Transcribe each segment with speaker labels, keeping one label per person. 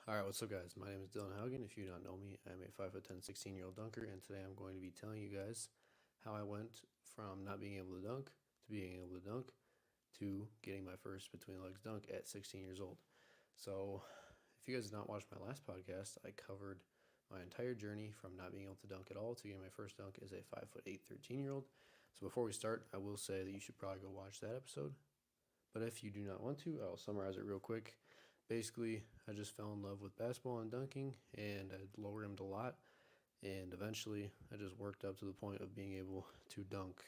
Speaker 1: All right, what's up, guys? My name is Dylan Haugen. If you don't know me, I'm a 5'10", 16-year-old dunker, and today I'm going to be telling you guys how I went from not being able to dunk to being able to dunk to getting my first between legs dunk at 16 years old. So, if you guys did not watch my last podcast, I covered my entire journey from not being able to dunk at all to getting my first dunk as a 5'8", 13-year-old. So, before we start, I will say that you should probably go watch that episode. But if you do not want to, I'll summarize it real quick. Basically, I just fell in love with basketball and dunking, and I lower rimmed a lot. And eventually, I just worked up to the point of being able to dunk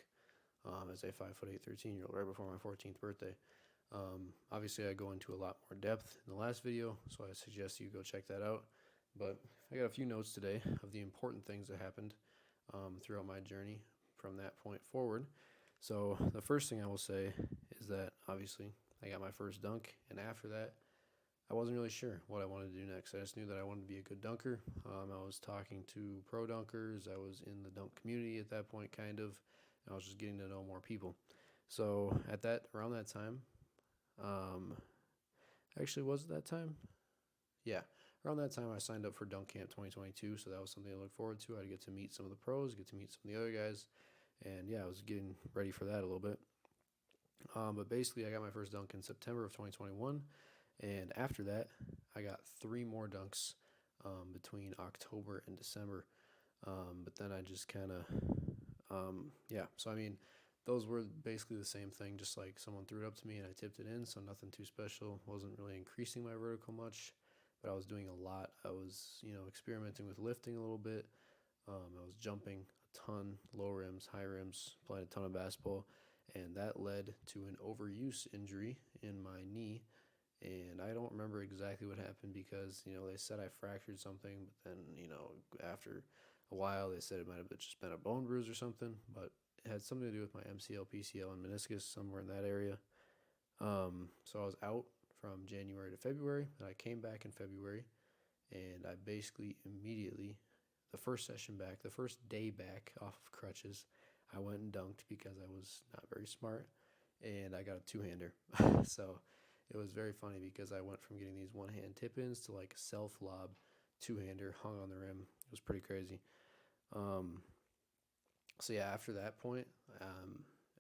Speaker 1: as a 5'8", 13-year-old right before my 14th birthday. Obviously, I go into a lot more depth in the last video, so I suggest you go check that out. But I got a few notes today of the important things that happened throughout my journey from that point forward. So the first thing I will say is that obviously I got my first dunk, and after that, I wasn't really sure what I wanted to do next. I just knew that I wanted to be a good dunker. I was talking to pro dunkers. I was in the dunk community at that point, kind of. And I was just getting to know more people. So around that time, um, actually, was it that time? Yeah, around that time I signed up for Dunk Camp 2022, so that was something I look forward to. I'd get to meet some of the pros, get to meet some of the other guys, and yeah, I was getting ready for that a little bit. But basically, I got my first dunk in September of 2021, and after that, I got three more dunks between October and December. But then I just kind of, yeah. So I mean, those were basically the same thing. Just like someone threw it up to me and I tipped it in, so nothing too special. Wasn't really increasing my vertical much, but I was doing a lot. I was, experimenting with lifting a little bit. I was jumping a ton, low rims, high rims, playing a ton of basketball, and that led to an overuse injury in my knee. And I don't remember exactly what happened because, they said I fractured something, but then, after a while they said it might have just been a bone bruise or something, but it had something to do with my MCL, PCL, and meniscus somewhere in that area. So I was out from January to February, and I came back in February, and I basically immediately, the first session back, the first day back off of crutches, I went and dunked because I was not very smart, and I got a two-hander. So it was very funny because I went from getting these one-hand tip-ins to like self-lob two-hander hung on the rim. It was pretty crazy. So yeah, after that point,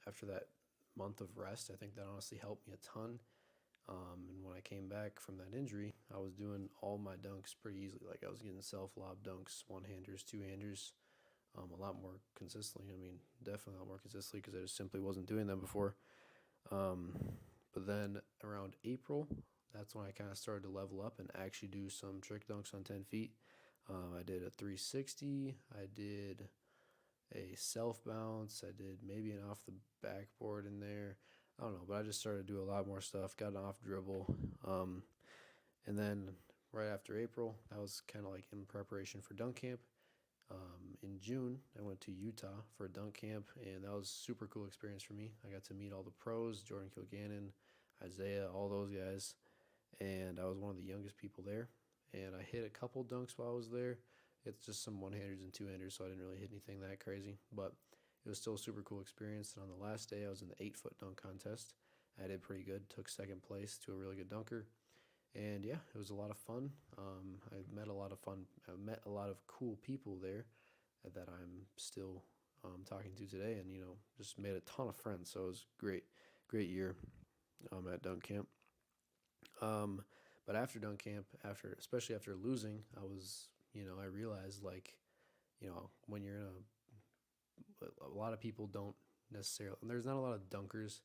Speaker 1: after that month of rest, I think that honestly helped me a ton. And when I came back from that injury, I was doing all my dunks pretty easily. Like I was getting self lob dunks, one handers, two handers, a lot more consistently. I mean, definitely a lot more consistently because I just simply wasn't doing them before. But then around April, that's when I kind of started to level up and actually do some trick dunks on 10 feet. I did a 360. I did a self bounce. I did maybe an off the backboard in there. I don't know, but I just started to do a lot more stuff. Got an off dribble. And then right after April, that was kind of like in preparation for dunk camp. In June, I went to Utah for a dunk camp, and that was a super cool experience for me. I got to meet all the pros, Jordan Kilgannon, Isaiah, all those guys, and I was one of the youngest people there. And I hit a couple dunks while I was there. It's just some one-handers and two-handers, so I didn't really hit anything that crazy, but it was still a super cool experience. And on the last day, I was in the 8-foot dunk contest. I did pretty good, took second place to a really good dunker. And yeah, it was a lot of fun. I met a lot of cool people there that I'm still talking to today, and just made a ton of friends. So it was great, great year at dunk camp. Um, but after dunk camp, especially after losing, I realized like, when you're in a lot of people don't necessarily, and there's not a lot of dunkers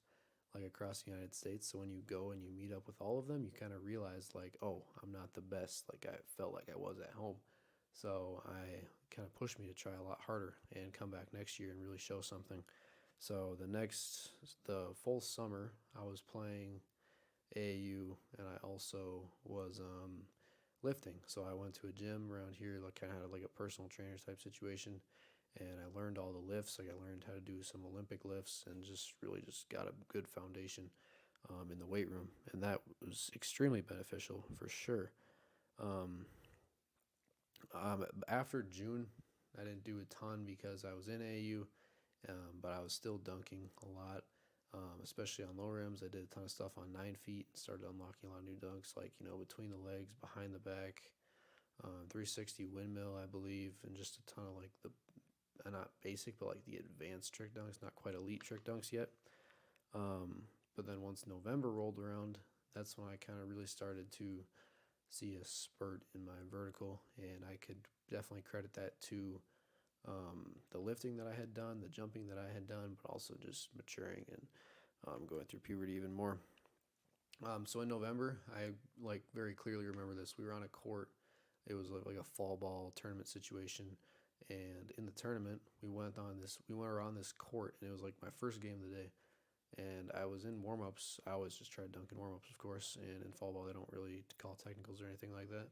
Speaker 1: like across the United States. So when you go and you meet up with all of them, you kind of realize like, oh, I'm not the best like I felt like I was at home. So I kind of pushed me to try a lot harder and come back next year and really show something. So the full summer, I was playing AAU, and I also was lifting. So I went to a gym around here, like kind of had like a personal trainer type situation, and I learned all the lifts. Like I learned how to do some Olympic lifts, and just really just got a good foundation in the weight room, and that was extremely beneficial for sure. After June, I didn't do a ton because I was in AAU, but I was still dunking a lot. especially on low rims. I did a ton of stuff on 9 feet and started unlocking a lot of new dunks, like, between the legs, behind the back, 360 windmill, I believe, and just a ton of like the not basic, but like the advanced trick dunks, not quite elite trick dunks yet. But then once November rolled around, that's when I kind of really started to see a spurt in my vertical, and I could definitely credit that to the lifting that I had done, the jumping that I had done, but also just maturing and going through puberty even more. So in November, I like very clearly remember this. We were on a court. It was like a fall ball tournament situation, and in the tournament, We went around this court, and it was like my first game of the day. And I was in warm ups. I always just try dunking warm ups, of course. And in fall ball, they don't really call technicals or anything like that.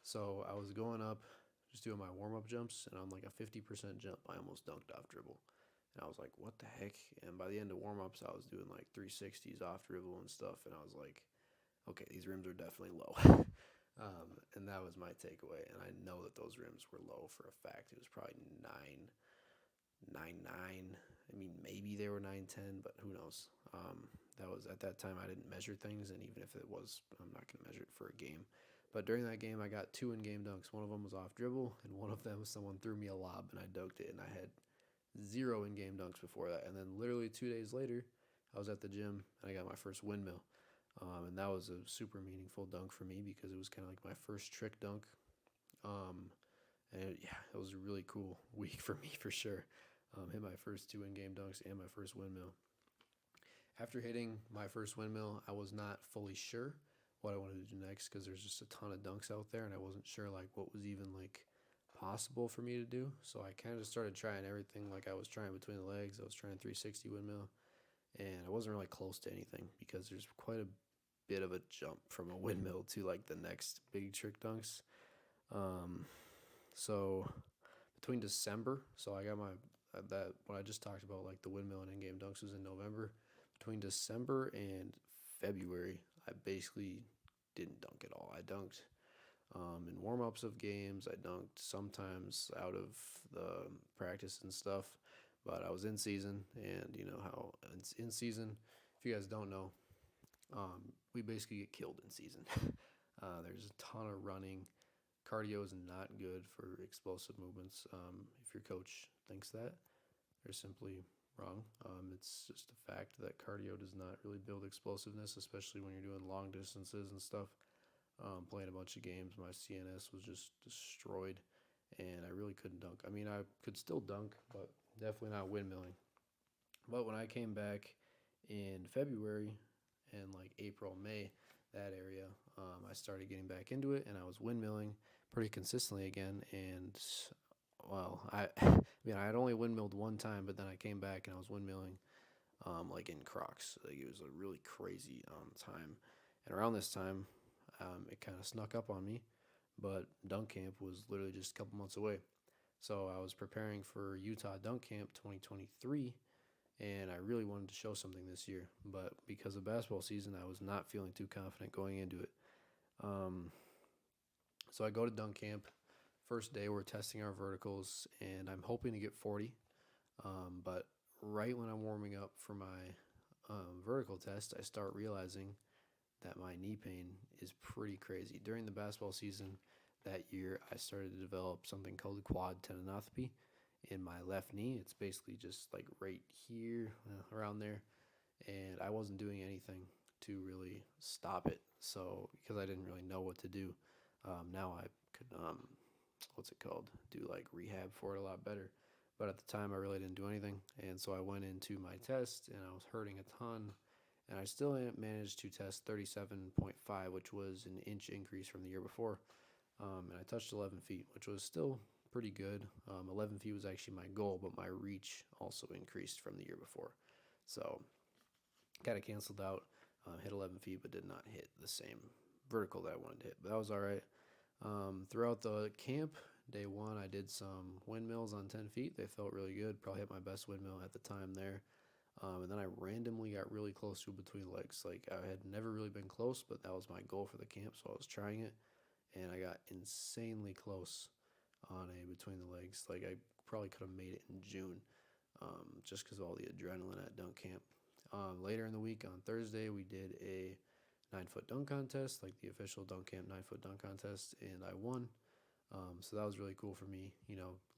Speaker 1: So I was going up, just doing my warm up jumps, and on like a 50% jump, I almost dunked off dribble. And I was like, what the heck? And by the end of warm ups, I was doing like 360s off dribble and stuff. And I was like, okay, these rims are definitely low. And that was my takeaway. And I know that those rims were low for a fact. It was probably 9.9. I mean, maybe they were 9.10, but who knows? That was at that time I didn't measure things, and even if it was, I'm not going to measure it for a game. But during that game, I got 2 in-game dunks. One of them was off dribble, and one of them was someone threw me a lob, and I dunked it. And I had 0 in-game dunks before that. And then literally 2 days later, I was at the gym, and I got my first windmill. And that was a super meaningful dunk for me because it was kind of like my first trick dunk. It was a really cool week for me for sure. Hit my first 2 in-game dunks and my first windmill. After hitting my first windmill, I was not fully sure what I wanted to do next because there's just a ton of dunks out there, and I wasn't sure like what was even like possible for me to do. So I kind of just started trying everything. Like I was trying between the legs, I was trying 360 windmill, and I wasn't really close to anything because there's quite a bit of a jump from a windmill to like the next big trick dunks. So between December, so I got my that what I just talked about, like the windmill and in-game dunks, was in November. Between December and February, I basically didn't dunk at all. I dunked in warm-ups of games. I dunked sometimes out of the practice and stuff, but I was in season, and you know how in season, if you guys don't know, we basically get killed in season. There's a ton of running. Cardio is not good for explosive movements. If your coach thinks that, they're simply wrong. It's just a fact that cardio does not really build explosiveness, especially when you're doing long distances and stuff. Playing a bunch of games, my CNS was just destroyed, and I really couldn't dunk. I mean, I could still dunk, but definitely not windmilling. But when I came back in February and like April, May, that area, I started getting back into it, and I was windmilling pretty consistently again. And well, I had only windmilled one time, but then I came back and I was windmilling, like in Crocs. Like it was a really crazy time. And around this time, it kind of snuck up on me, but dunk camp was literally just a couple months away. So I was preparing for Utah Dunk Camp 2023, and I really wanted to show something this year. But because of basketball season, I was not feeling too confident going into it. So I go to dunk camp. First day, we're testing our verticals, and I'm hoping to get 40. But right when I'm warming up for my vertical test, I start realizing that my knee pain is pretty crazy. During the basketball season that year, I started to develop something called quad tendinopathy in my left knee. It's basically just like right here, around there, and I wasn't doing anything to really stop it. So because I didn't really know what to do, now I could do like rehab for it a lot better. But at the time, I really didn't do anything, and so I went into my test, and I was hurting a ton. And I still managed to test 37.5, which was an inch increase from the year before. And I touched 11 feet, which was still pretty good. 11 feet was actually my goal, but my reach also increased from the year before. So kind of canceled out, hit 11 feet, but did not hit the same vertical that I wanted to hit. But that was all right. Throughout the camp, day one, I did some windmills on 10 feet. They felt really good. Probably hit my best windmill at the time there. And then I randomly got really close to between legs. Like I had never really been close, but that was my goal for the camp, so I was trying it, and I got insanely close on a between the legs. Like I probably could have made it in June, just because of all the adrenaline at dunk camp. Later in the week on Thursday, we did a 9-foot dunk contest, like the official dunk camp 9-foot dunk contest, and I won. So that was really cool for me,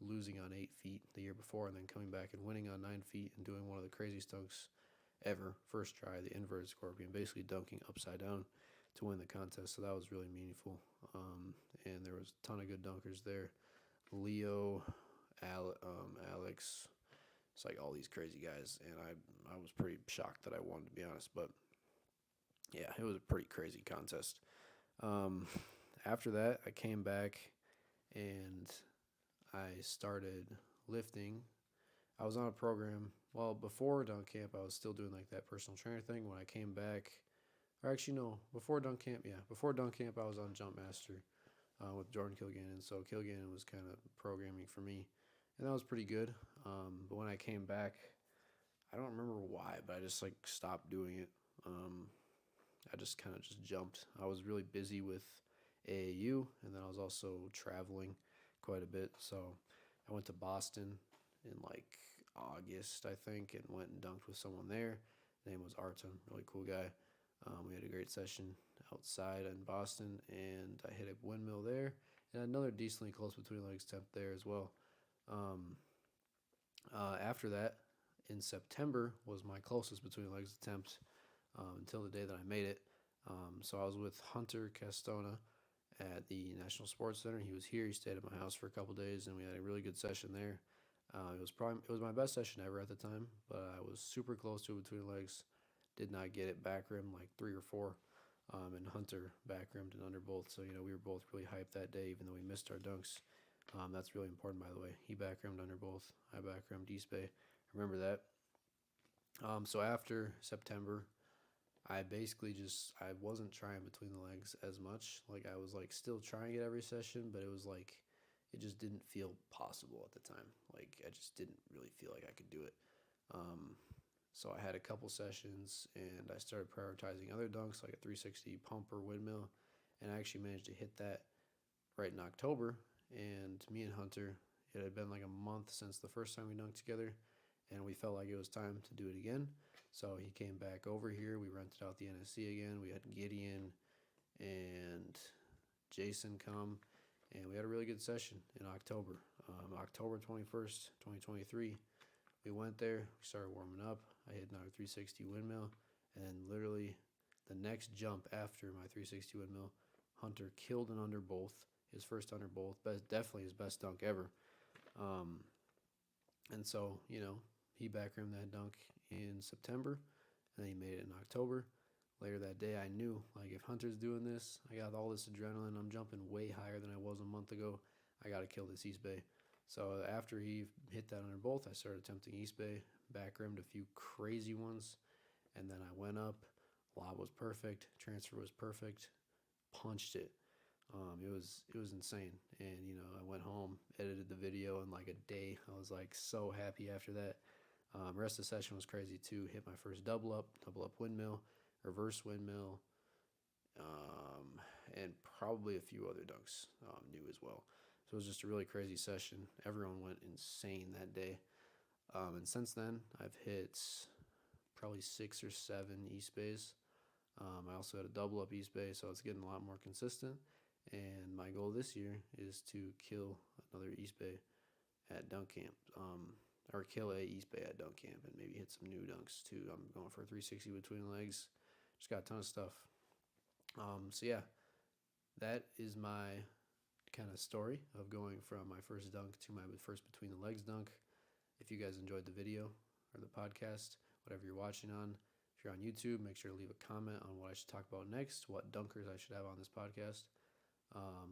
Speaker 1: losing on 8 feet the year before and then coming back and winning on 9 feet and doing one of the craziest dunks ever. First try, the inverted scorpion, basically dunking upside down to win the contest. So that was really meaningful. And there was a ton of good dunkers there. Leo, Alex, it's like all these crazy guys. And I was pretty shocked that I won, to be honest. But yeah, it was a pretty crazy contest. After that, I came back and I started lifting. I was on a program. Well, before dunk camp, I was still doing like that personal trainer thing. When I came back, or actually no, before dunk camp, before dunk camp, I was on Jump Master with Jordan Kilgannon. So Kilgannon was kind of programming for me, and that was pretty good. But when I came back, I don't remember why, but I just like stopped doing it. I just kind of just jumped. I was really busy with AAU, and then I was also traveling quite a bit. So I went to Boston in like August, I think, and went and dunked with someone there. His name was Artem, really cool guy. We had a great session outside in Boston, and I hit a windmill there, and another decently close between legs attempt there as well. After that, in September, was my closest between legs attempt until the day that I made it. So I was with Hunter Castona at the National Sports Center. He was here. He stayed at my house for a couple days, and we had a really good session there. It was my best session ever at the time, but I was super close to it between legs. Did not get it back rim like 3 or 4, and Hunter back rimmed and under both. So we were both really hyped that day, even though we missed our dunks. That's really important, by the way. He back rimmed under both. I back rimmed Eastbay. Remember that. So after September, I basically I wasn't trying between the legs as much. Like I was like still trying it every session, but it was like it just didn't feel possible at the time. Like I just didn't really feel like I could do it. So I had a couple sessions, and I started prioritizing other dunks like a 360 pump or windmill, and I actually managed to hit that right in October. And me and Hunter, it had been like a month since the first time we dunked together, and we felt like it was time to do it again. So he came back over here. We rented out the NSC again. We had Gideon and Jason come, and we had a really good session in October. October 21st, 2023. We went there. We started warming up. I hit another 360 windmill, and literally the next jump after my 360 windmill, Hunter killed an under both. His first under both. Definitely his best dunk ever. And so, he back rimmed that dunk in September, and then he made it in October. Later that day, I knew, like, if Hunter's doing this, I got all this adrenaline. I'm jumping way higher than I was a month ago. I got to kill this Eastbay. So after he hit that under both, I started attempting Eastbay, back rimmed a few crazy ones, and then I went up. Lob was perfect. Transfer was perfect. Punched it. It was insane. And I went home, edited the video in like a day. I was like so happy after that. Rest of the session was crazy too. Hit my first double up windmill, reverse windmill, and probably a few other dunks new as well. So it was just a really crazy session. Everyone went insane that day. And since then, I've hit probably 6 or 7 Eastbays. I also had a double up Eastbay, so it's getting a lot more consistent. And my goal this year is to kill another Eastbay at dunk camp, or kill a Eastbay at dunk camp, and maybe hit some new dunks too. I'm going for a 360 between the legs. Just got a ton of stuff. So yeah, that is my kind of story of going from my first dunk to my first between the legs dunk. If you guys enjoyed the video or the podcast, whatever you're watching on, if you're on YouTube, make sure to leave a comment on what I should talk about next, what dunkers I should have on this podcast.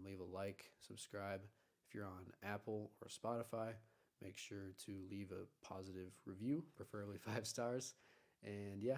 Speaker 1: Leave a like, subscribe. If you're on Apple or Spotify, make sure to leave a positive review, preferably 5 stars. And yeah,